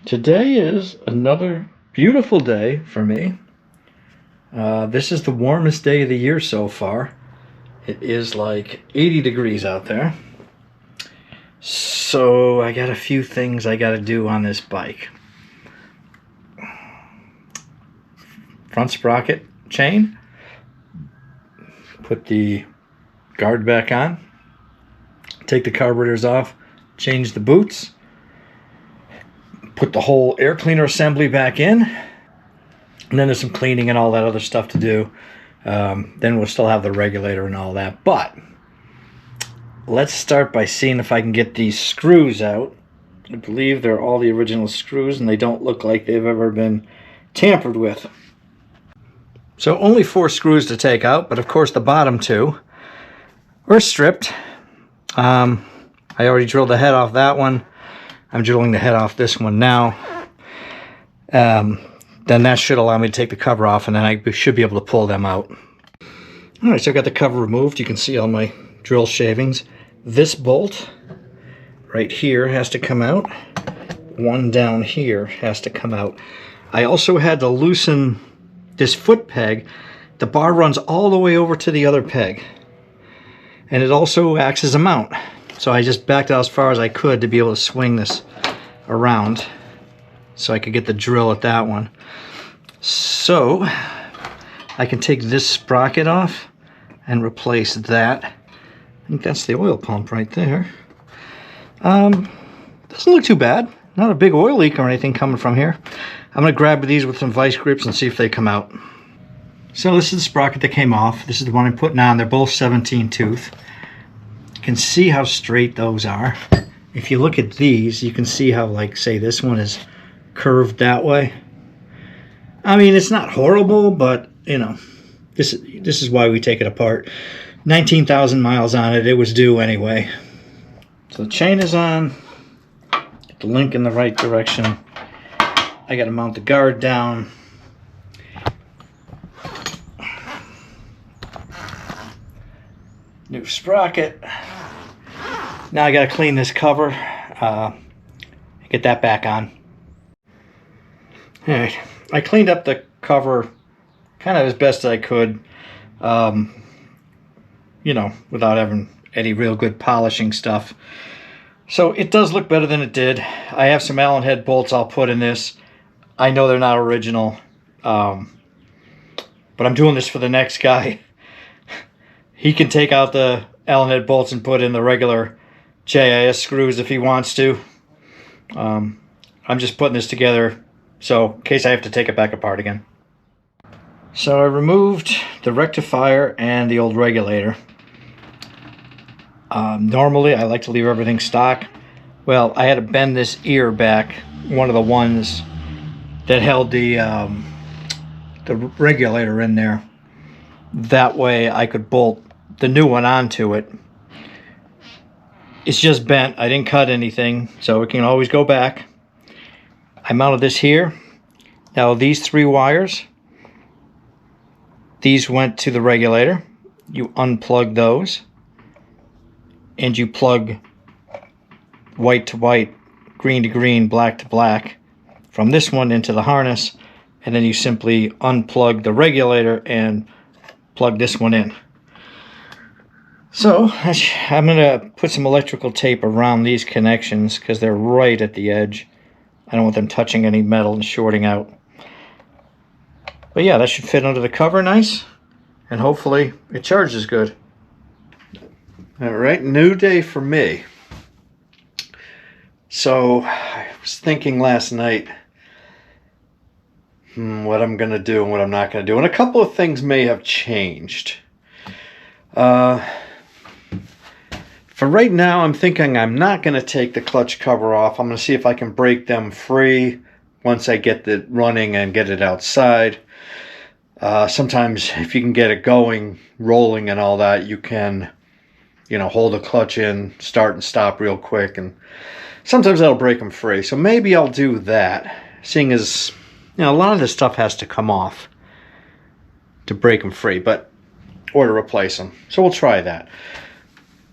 Today is another beautiful day for me. This is the warmest day of the year so far. It is like 80 degrees out there. So I got a few things I got to do on this bike. Front sprocket chain. Put the guard back on. Take the carburetors off. Change the boots. Put the whole air cleaner assembly back in, and then there's some cleaning and all that other stuff to do. Then we'll still have the regulator and all that, but let's start by seeing if I can get these screws out. I believe they're all the original screws and they don't look like they've ever been tampered with. So only 4 screws to take out, but of course the bottom 2 were stripped. I already drilled the head off that one. I'm drilling the head off this one now. Then that should allow me to take the cover off, and then I should be able to pull them out. Alright, so I got the cover removed. You can see all my drill shavings. This bolt right here has to come out. One down here has to come out. I also had to loosen this foot peg. The bar runs all the way over to the other peg. And it also acts as a mount. So I just backed out as far as I could to be able to swing this around so I could get the drill at that one. So I can take this sprocket off and replace that. I think that's the oil pump right there. Doesn't look too bad. Not a big oil leak or anything coming from here. I'm going to grab these with some vice grips and see if they come out. So this is the sprocket that came off. This is the one I'm putting on. They're both 17 tooth. You can see how straight those are. If you look at these, you can see how, like, say this one is curved that way. I mean, it's not horrible, but you know, this is why we take it apart. 19,000 miles on it. It was due anyway. So the chain is on. Get the link in the right direction. I got to mount the guard down. New sprocket. Now I got to clean this cover, get that back on. Alright, I cleaned up the cover kind of as best I could, you know, without having any real good polishing stuff. So it does look better than it did. I have some Allen head bolts I'll put in this. I know they're not original, but I'm doing this for the next guy. He can take out the Allen head bolts and put in the regular JIS screws if he wants to. I'm just putting this together so in case I have to take it back apart again. So I removed the rectifier and the old regulator. Normally I like to leave everything stock. Well, I had to bend this ear back, one of the ones that held the regulator in there. That way I could bolt the new one onto it. It's just bent. I didn't cut anything, so it can always go back. I mounted this here. Now these 3 wires, these went to the regulator. You unplug those, and you plug white to white, green to green, black to black from this one into the harness, and then you simply unplug the regulator and plug this one in. So I'm going to put some electrical tape around these connections because they're right at the edge. I don't want them touching any metal and shorting out. But yeah, that should fit under the cover nice, and hopefully it charges good. Alright, new day for me. So I was thinking last night what I'm going to do and what I'm not going to do. And a couple of things may have changed. For right now, I'm thinking I'm not going to take the clutch cover off. I'm going to see if I can break them free once I get it running and get it outside. Sometimes if you can get it going, rolling and all that, you can, you know, hold the clutch in, start and stop real quick. And sometimes that'll break them free. So maybe I'll do that, seeing as, you know, a lot of this stuff has to come off to break them free, or to replace them. So we'll try that.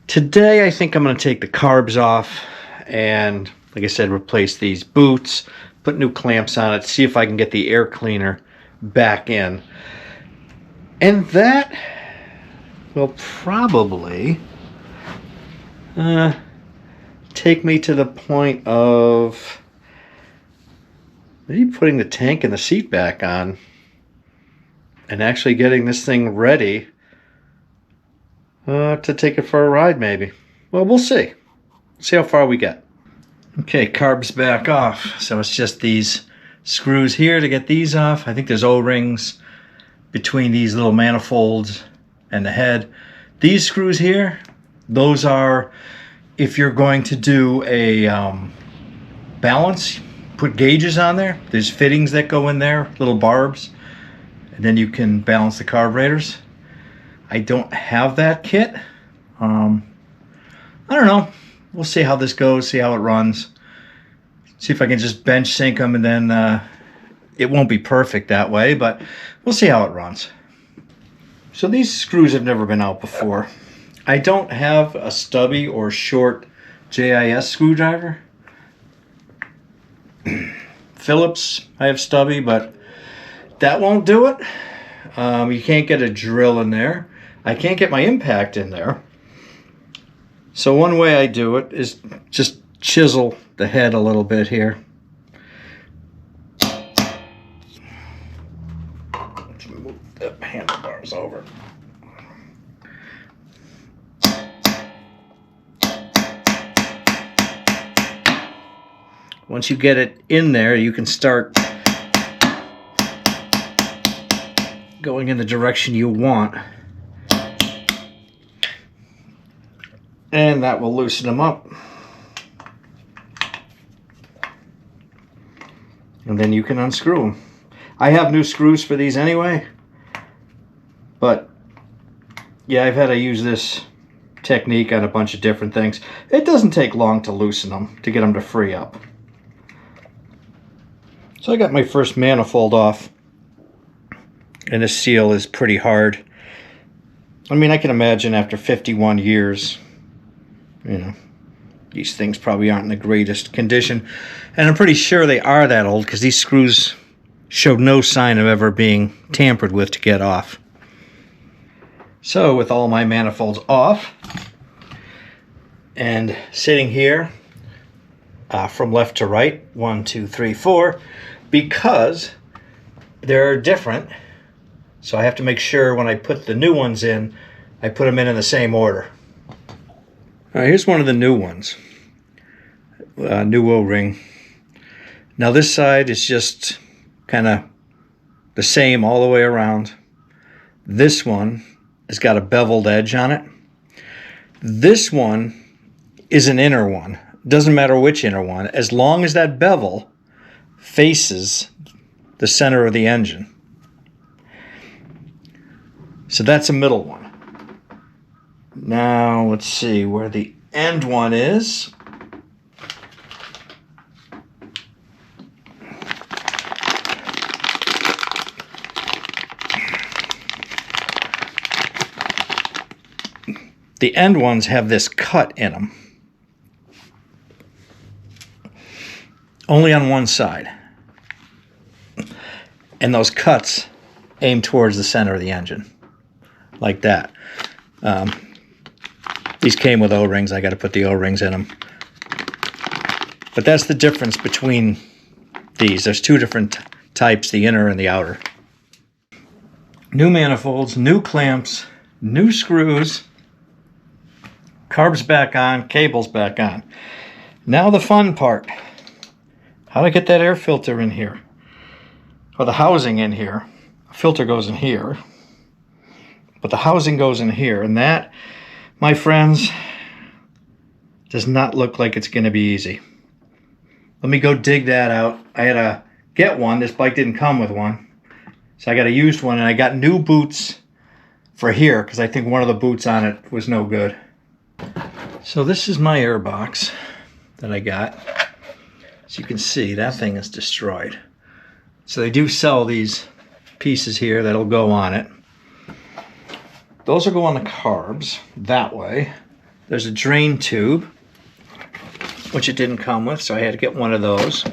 Today, I think I'm going to take the carbs off and, like I said, replace these boots, put new clamps on it, see if I can get the air cleaner back in. And that will probably take me to the point of maybe putting the tank and the seat back on and actually getting this thing ready to take it for a ride maybe. Well, we'll see. See how far we get. Okay, carbs back off. So it's just these screws here to get these off. I think there's O-rings between these little manifolds and the head. These screws here, those are if you're going to do a balance, put gauges on there. There's fittings that go in there, little barbs, and then you can balance the carburetors. I don't have that kit. I don't know. We'll see how this goes, see how it runs. See if I can just bench sync them, and then it won't be perfect that way, but we'll see how it runs. So these screws have never been out before. I don't have a stubby or short JIS screwdriver. Phillips, I have stubby, but that won't do it. You can't get a drill in there. I can't get my impact in there. So one way I do it is just chisel the head a little bit here. Let's move the handlebars over. Once you get it in there, you can start going in the direction you want. And that will loosen them up. And then you can unscrew them. I have new screws for these anyway. But yeah, I've had to use this technique on a bunch of different things. It doesn't take long to loosen them, to get them to free up. So I got my first manifold off. And this seal is pretty hard. I mean, I can imagine after 51 years, you know, these things probably aren't in the greatest condition. And I'm pretty sure they are that old because these screws showed no sign of ever being tampered with to get off. So with all my manifolds off and sitting here from left to right, 1, 2, 3, 4, because they're different. So I have to make sure when I put the new ones in, I put them in the same order. All right, here's one of the new ones. New O-ring. Now this side is just kind of the same all the way around. This one has got a beveled edge on it. This one is an inner one. Doesn't matter which inner one, as long as that bevel faces the center of the engine. So that's a middle one. Now let's see where the end one is. The end ones have this cut in them. Only on one side. And those cuts aim towards the center of the engine. Like that. These came with O-rings. I got to put the O-rings in them. But that's the difference between these. There's two different types, the inner and the outer. New manifolds, new clamps, new screws, carbs back on, cables back on. Now the fun part. How to get that air filter in here. Or the housing in here. The filter goes in here. But the housing goes in here. And that, my friends, does not look like it's going to be easy. Let me go dig that out. I had to get one. This bike didn't come with one. So I got a used one, and I got new boots for here because I think one of the boots on it was no good. So this is my air box that I got. As you can see, that thing is destroyed. So they do sell these pieces here that'll go on it. Those will go on the carbs that way. There's a drain tube, which it didn't come with, so I had to get one of those.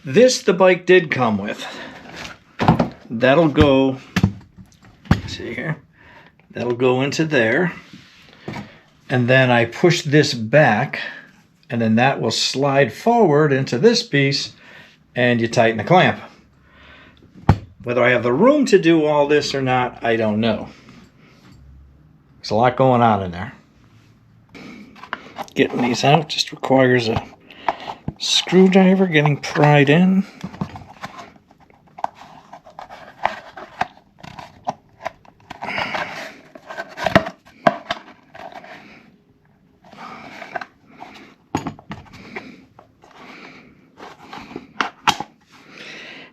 This the bike did come with. That'll go, let's see here, that'll go into there. And then I push this back, and then that will slide forward into this piece, and you tighten the clamp. Whether I have the room to do all this or not, I don't know. There's a lot going on in there. Getting these out just requires a screwdriver getting pried in.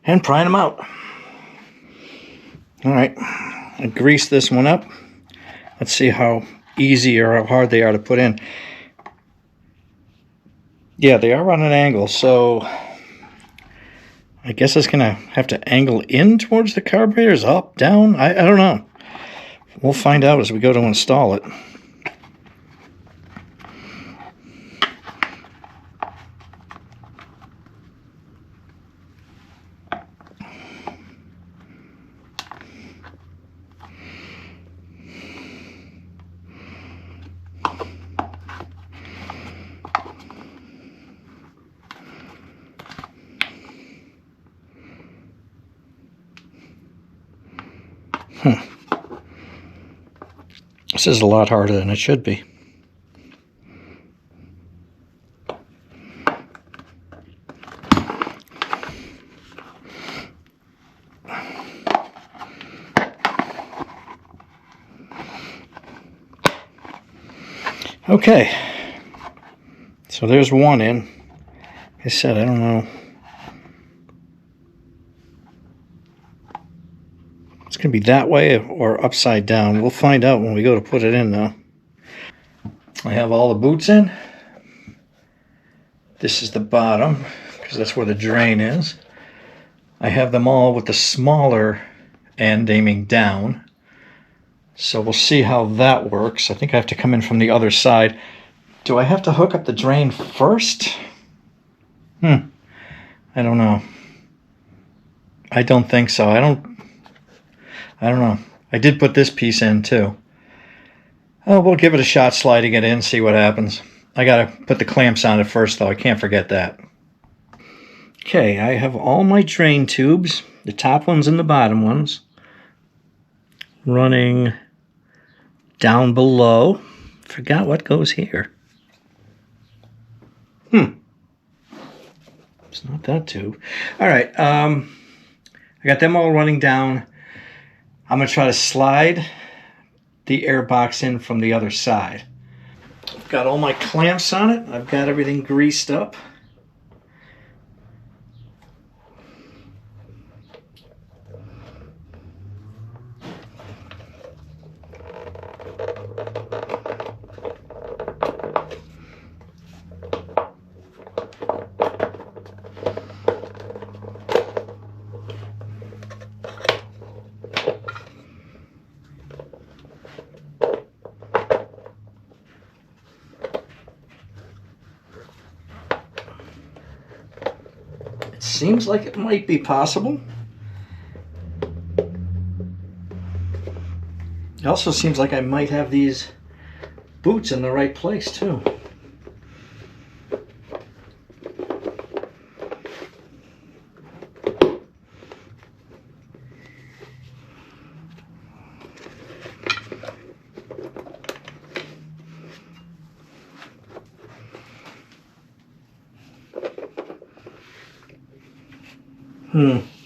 And prying them out. All right, I grease this one up. Let's see how easy or how hard they are to put in. Yeah, they are on an angle, so I guess it's gonna have to angle in towards the carburetors, up, down, I don't know. We'll find out as we go to install it. This is a lot harder than it should be. Okay, so there's one in. Like I said, I don't know. It's going to be that way or upside down. We'll find out when we go to put it in, though. I have all the boots in. This is the bottom, because that's where the drain is. I have them all with the smaller end aiming down. So we'll see how that works. I think I have to come in from the other side. Do I have to hook up the drain first? I don't know. I don't think so. I don't know. I did put this piece in too. Oh, we'll give it a shot sliding it in, see what happens. I gotta put the clamps on it first though, I can't forget that. Okay, I have all my drain tubes, the top ones and the bottom ones, running down below. Forgot what goes here. It's not that tube. All right, I got them all running down. I'm going to try to slide the air box in from the other side. I've got all my clamps on it. I've got everything greased up. Seems like it might be possible. It also seems like I might have these boots in the right place too.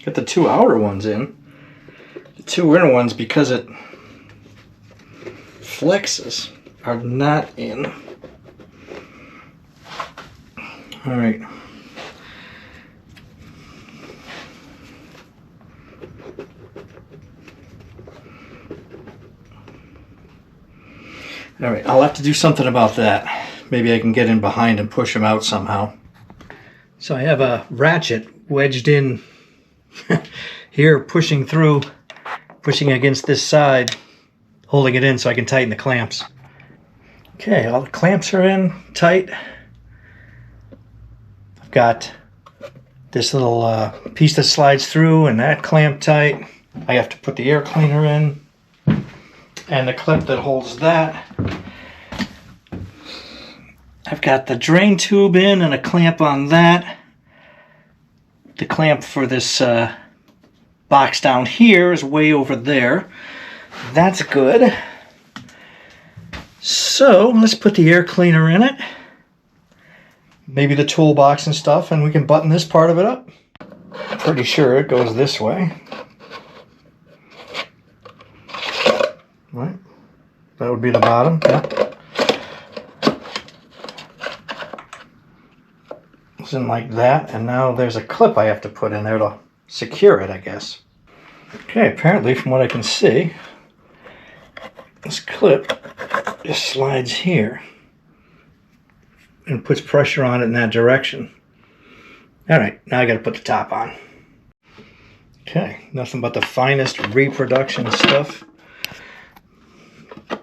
Got the two outer ones in. The two inner ones, because it flexes, are not in. All right. All right, I'll have to do something about that. Maybe I can get in behind and push them out somehow. So I have a ratchet wedged in here, pushing against this side, holding it in so I can tighten the clamps. Okay, all the clamps are in tight. I've got this little piece that slides through and that clamp tight. I have to put the air cleaner in and the clip that holds that. I've got the drain tube in and a clamp on that. The clamp for this box down here is way over there. That's good. So let's put the air cleaner in it. Maybe the toolbox and stuff, and we can button this part of it up. Pretty sure it goes this way. Right. That would be the bottom. Yeah. It's in like that, and now there's a clip I have to put in there to secure it, I guess. Okay, apparently from what I can see, this clip just slides here and puts pressure on it in that direction. All right, now I got to put the top on. Okay, nothing but the finest reproduction stuff.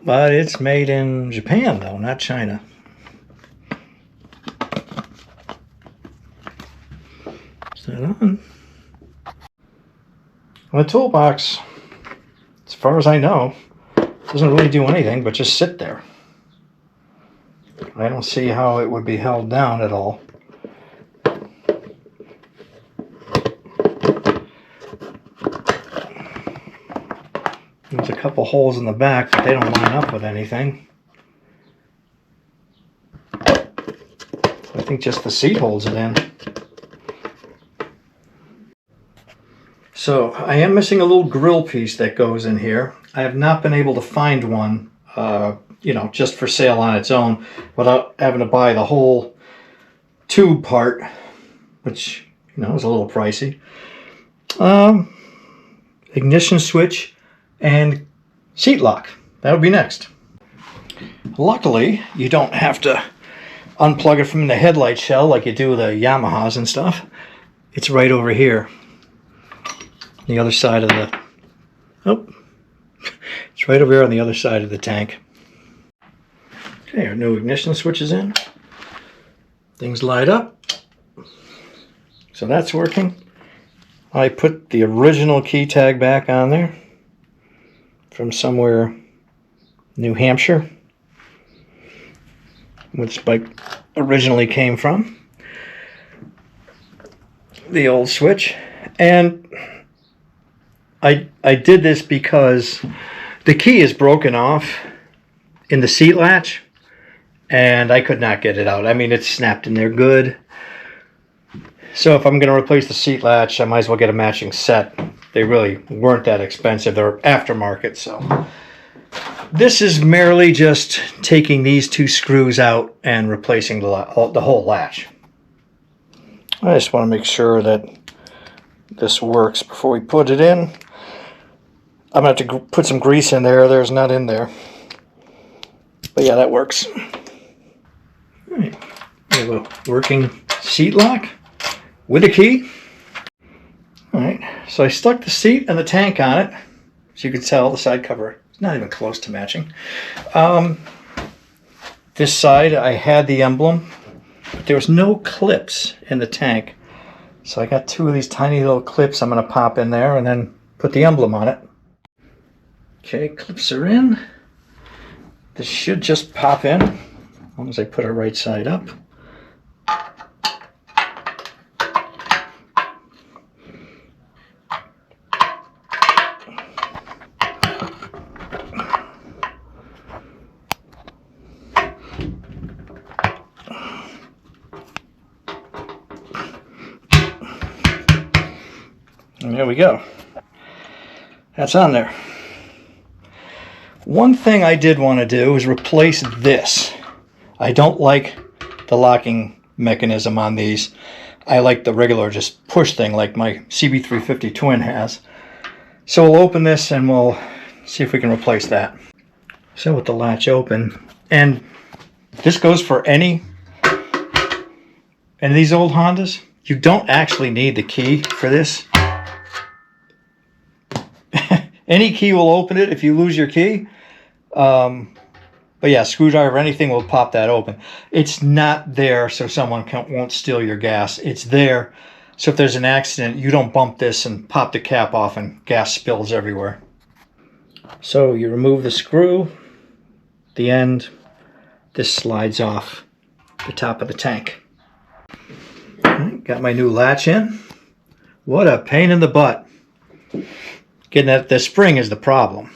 But it's made in Japan though, not China. Set it on. Well, the toolbox, as far as I know, doesn't really do anything but just sit there. I don't see how it would be held down at all. There's a couple holes in the back, but they don't line up with anything. I think just the seat holds it in. So I am missing a little grill piece that goes in here. I have not been able to find one, you know, just for sale on its own, without having to buy the whole tube part, which, you know, is a little pricey. Ignition switch and seat lock. That would be next. Luckily, you don't have to unplug it from the headlight shell like you do the Yamahas and stuff. It's right over here. The other side of the, oh, it's right over here on the other side of the tank. Okay, our new ignition switch is in. Things light up. So that's working. I put the original key tag back on there from somewhere New Hampshire, which this bike originally came from. The old switch. And I did this because the key is broken off in the seat latch and I could not get it out. I mean, it's snapped in there good. So if I'm going to replace the seat latch, I might as well get a matching set. They really weren't that expensive. They're aftermarket. So this is merely just taking these two screws out and replacing the whole latch. I just want to make sure that this works before we put it in. I'm going to have to put some grease in there. There's not in there. But yeah, that works. All right. We have a working seat lock with a key. All right. So I stuck the seat and the tank on it. As you can tell, the side cover is not even close to matching. This side, I had the emblem, but there was no clips in the tank. So I got two of these tiny little clips I'm going to pop in there and then put the emblem on it. Okay, clips are in. This should just pop in as long as I put it right side up. And there we go. That's on there. One thing I did want to do is replace this. I don't like the locking mechanism on these. I like the regular just push thing like my CB350 Twin has. So we'll open this and we'll see if we can replace that. So with the latch open, and this goes for any of these old Hondas, you don't actually need the key for this. Any key will open it if you lose your key. But yeah, screwdriver or anything will pop that open. It's not there so someone won't steal your gas. It's there So if there's an accident, you don't bump this and pop the cap off and gas spills everywhere. So you remove the screw, the end, this slides off the top of the tank. Got my new latch in. What a pain in the butt. Getting that the spring is the problem.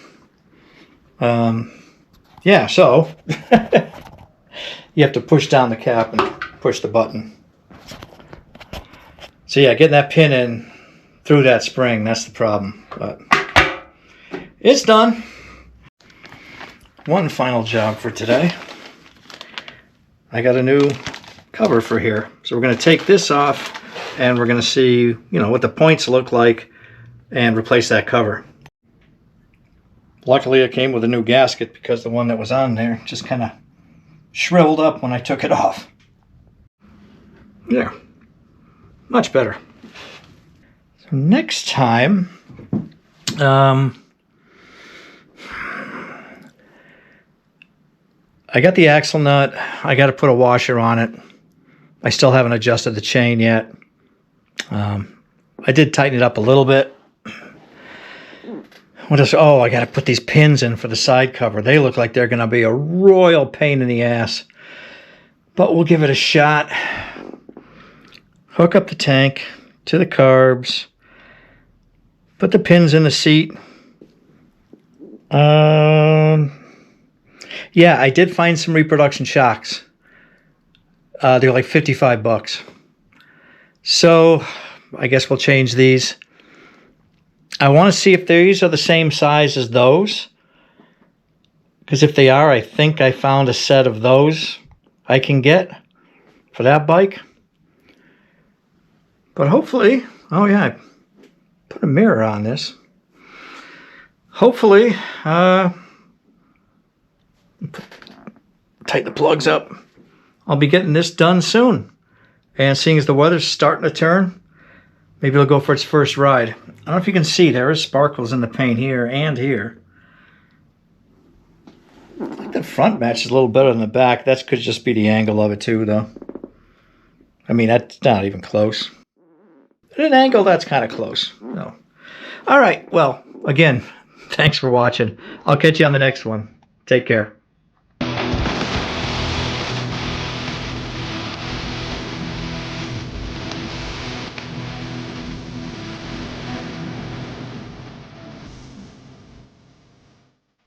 Yeah, so you have to push down the cap and push the button. So yeah, getting that pin in through that spring, that's the problem. But it's done. One final job for today. I got a new cover for here. So we're going to take this off and we're going to see, you know, what the points look like and replace that cover. Luckily it came with a new gasket because the one that was on there just kind of shriveled up when I took it off. There. Much better. So next time, I got the axle nut. I got to put a washer on it. I still haven't adjusted the chain yet. I did tighten it up a little bit. What else? Oh, I got to put these pins in for the side cover. They look like they're going to be a royal pain in the ass. But we'll give it a shot. Hook up the tank to the carbs. Put the pins in the seat. Yeah, I did find some reproduction shocks. They're like $55. So I guess we'll change these. I want to see if these are the same size as those. Because if they are, I think I found a set of those I can get for that bike. But hopefully, oh yeah, I put a mirror on this. Hopefully, tighten the plugs up. I'll be getting this done soon. And seeing as the weather's starting to turn, maybe it'll go for its first ride. I don't know if you can see, there is sparkles in the paint here and here. I think the front matches a little better than the back. That could just be the angle of it too, though. I mean, that's not even close. At an angle, that's kind of close. So. All right, well, again, thanks for watching. I'll catch you on the next one. Take care.